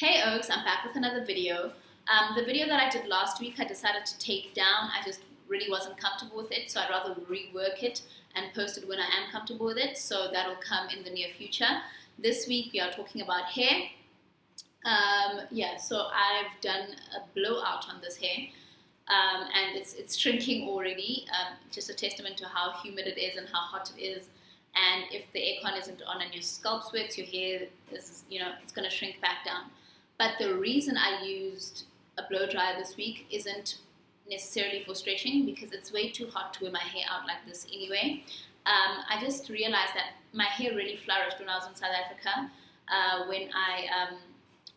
Hey Oaks, I'm back with another video. The video that I did last week I decided to take down. I just really wasn't comfortable with it, so I'd rather rework it and post it when I am comfortable with it, so that'll come in the near future. This week we are talking about hair. So I've done a blowout on this hair, and it's shrinking already, just a testament to how humid it is and how hot it is. And if the aircon isn't on and your scalp sweats, your hair is, it's going to shrink back down. But the reason I used a blow dryer this week isn't necessarily for stretching, because it's way too hot to wear my hair out like this anyway. I just realized that my hair really flourished when I was in South Africa when I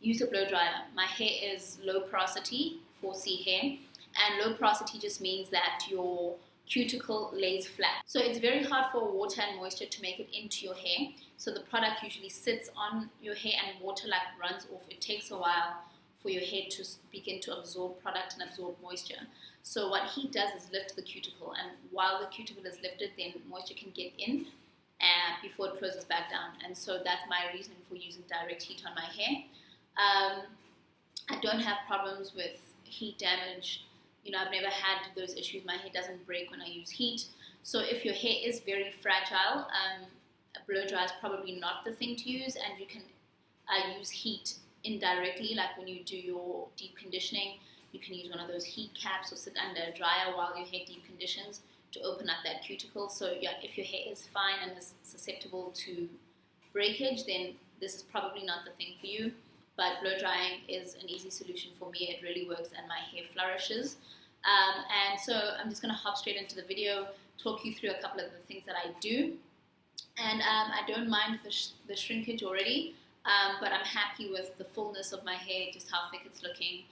used a blow dryer. My hair is low porosity, 4C hair, and low porosity just means that your cuticle lays flat. So it's very hard for water and moisture to make it into your hair. So the product usually sits on your hair and water runs off. It takes a while for your hair to begin to absorb product and absorb moisture. So what heat does is lift the cuticle, and while the cuticle is lifted, then moisture can get in before it closes back down. And so that's my reasoning for using direct heat on my hair. I don't have problems with heat damage. I've never had those issues. My hair doesn't break when I use heat. So if your hair is very fragile, a blow dryer is probably not the thing to use, and you can use heat indirectly, like when you do your deep conditioning. You can use one of those heat caps or sit under a dryer while your hair deep conditions to open up that cuticle. So yeah, if your hair is fine and is susceptible to breakage, then this is probably not the thing for you. But blow drying is an easy solution for me. It really works and my hair flourishes. And so I'm just going to hop straight into the video, talk you through a couple of the things that I do. And I don't mind the shrinkage already, but I'm happy with the fullness of my hair, just how thick it's looking.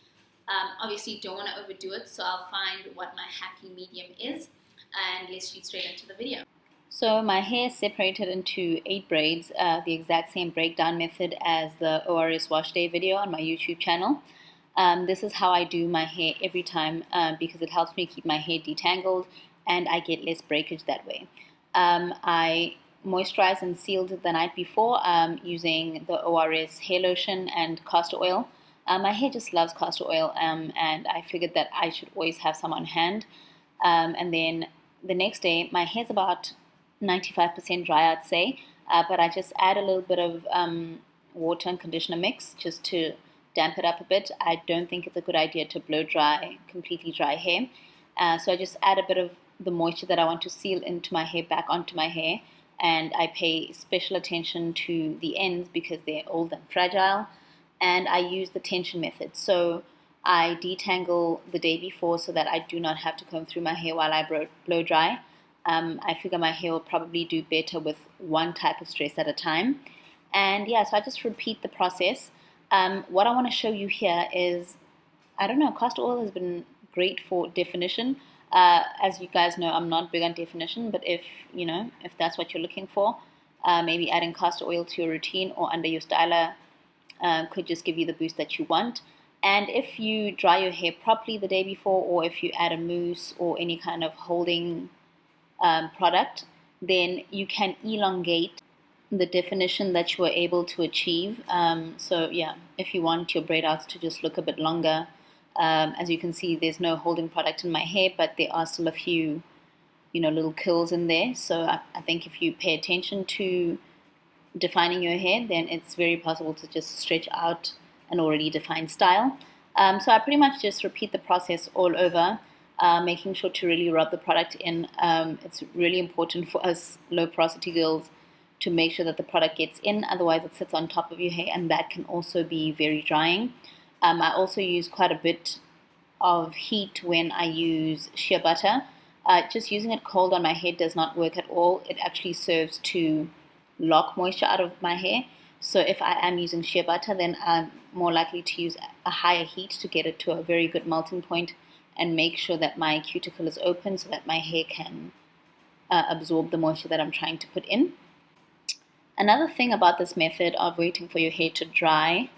Obviously don't want to overdo it, so I'll find what my happy medium is, and let's shoot straight into the video. So my hair is separated into 8 braids, the exact same breakdown method as the ORS wash day video on my YouTube channel. This is how I do my hair every time because it helps me keep my hair detangled and I get less breakage that way. I moisturized and sealed the night before using the ORS hair lotion and castor oil. My hair just loves castor oil, and I figured that I should always have some on hand. And then the next day, my hair's about 95% dry, I'd say, but I just add a little bit of water and conditioner mix just to damp it up a bit. I don't think it's a good idea to blow dry completely dry hair, so I just add a bit of the moisture that I want to seal into my hair back onto my hair, and I pay special attention to the ends because they're old and fragile, and I use the tension method. So I detangle the day before so that I do not have to comb through my hair while I blow dry. I figure my hair will probably do better with one type of stress at a time. And yeah, so I just repeat the process. What I want to show you here is, I don't know, castor oil has been great for definition. As you guys know, I'm not big on definition, but if that's what you're looking for, maybe adding castor oil to your routine or under your styler could just give you the boost that you want. And if you dry your hair properly the day before, or if you add a mousse or any kind of holding product, then you can elongate the definition that you were able to achieve. So yeah, if you want your braid outs to just look a bit longer, as you can see, there's no holding product in my hair, but there are still a few little curls in there. So I think if you pay attention to defining your hair, then it's very possible to just stretch out an already defined style. So I pretty much just repeat the process all over, making sure to really rub the product in. It's really important for us low porosity girls to make sure that the product gets in, otherwise it sits on top of your hair, and that can also be very drying. I also use quite a bit of heat when I use shea butter. Just using it cold on my head does not work at all. It actually serves to lock moisture out of my hair. So if I am using shea butter, then I'm more likely to use a higher heat to get it to a very good melting point and make sure that my cuticle is open so that my hair can absorb the moisture that I'm trying to put in. Another thing about this method of waiting for your hair to dry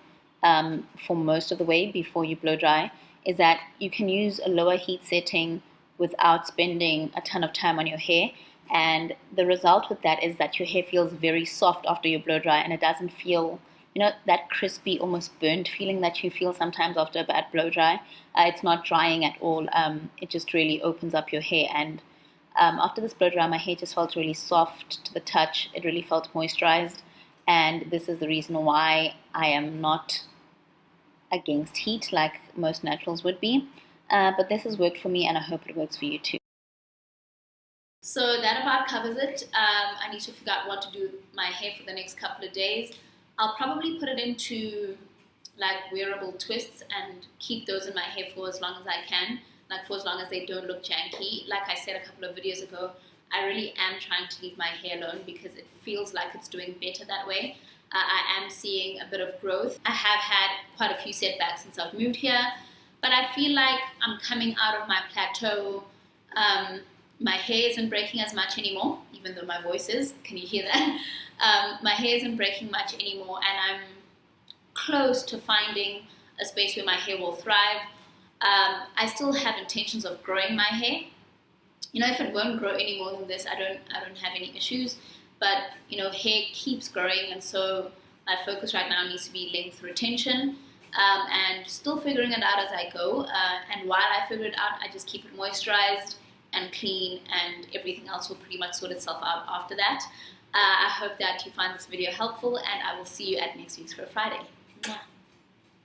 for most of the way before you blow dry is that you can use a lower heat setting without spending a ton of time on your hair, and the result with that is that your hair feels very soft after you blow dry, and it doesn't feel that crispy, almost burnt feeling that you feel sometimes after a bad blow dry. It's not drying at all. It just really opens up your hair. And after this blow dry, my hair just felt really soft to the touch. It really felt moisturized. And this is the reason why I am not against heat like most naturals would be. But this has worked for me, and I hope it works for you too. So that about covers it. I need to figure out what to do with my hair for the next couple of days. I'll probably put it into like wearable twists and keep those in my hair for as long as I can, like for as long as they don't look janky. Like I said a couple of videos ago, I really am trying to leave my hair alone because it feels like it's doing better that way. I am seeing a bit of growth. I have had quite a few setbacks since I've moved here, but I feel like I'm coming out of my plateau. My hair isn't breaking as much anymore, even though my voice is. Can you hear that? My hair isn't breaking much anymore, and I'm close to finding a space where my hair will thrive. I still have intentions of growing my hair. If it won't grow any more than this, I don't have any issues. But hair keeps growing, and so my focus right now needs to be length retention, and still figuring it out as I go. And while I figure it out, I just keep it moisturized and clean, and everything else will pretty much sort itself out after that. I hope that you find this video helpful, and I will see you at next week's for Friday. Mwah.